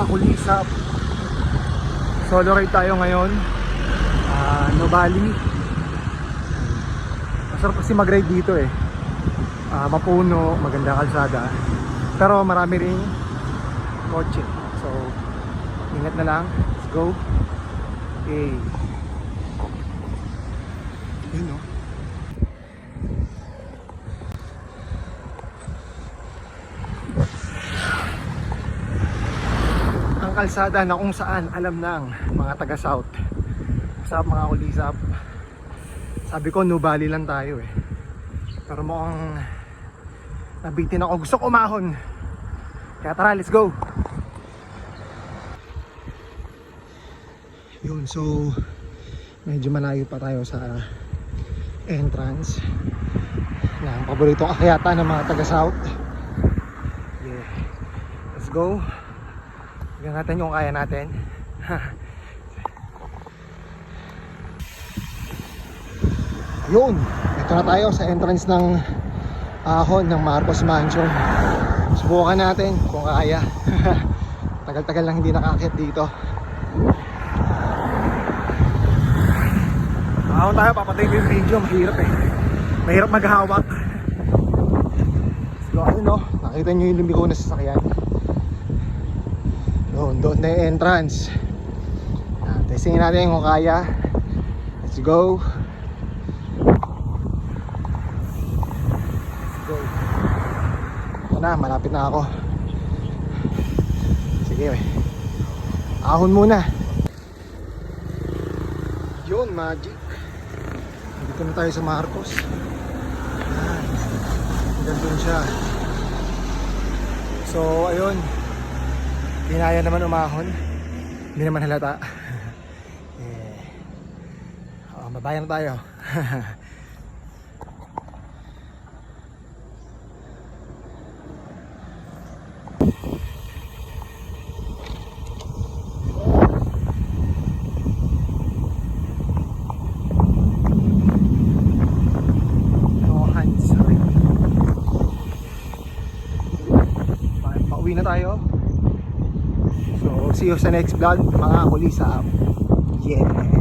mga kulisap. Solo ride tayo ngayon. Nubali. Masarap kasi mag-ride dito eh. Mapuno, maganda kalsada. Pero marami rin kotse. So, ingat na lang. Let's go. Okay. Yun o. Ang kalsada na kung saan alam ng mga taga South. Sa mga kulisap. Sabi ko Nubali lang tayo eh. Pero mukhang nabitin ako. Gusto ko umahon. Kaya tara, let's go. Yun, so medyo malayo pa tayo sa entrance ng paboritong akyatan ng mga taga South. Yeah. Let's go. Tignan natin yung kaya natin. Yun, ito na tayo sa entrance ng ahon ng Marcos Mansion. Subukan natin kung kaya. Tagal-tagal lang hindi nakakit dito. Ahon tayo, papatay ko yung video. Mahirap eh. Mahirap maghawak. So ayun no, nakita nyo yung lumiko na sasakyan. Doon na yung entrance. Testingin natin kung kaya. Let's go. Ito na, malapit na ako. Sige ahon muna. Yun, magic. Dito na tayo sa Marcos. Gandun siya. So ayun, kinaya naman umahon. Hindi naman halata. Babayan na tayo. Pauwi na tayo. So see you sa next vlog mga kulisap. Yeah.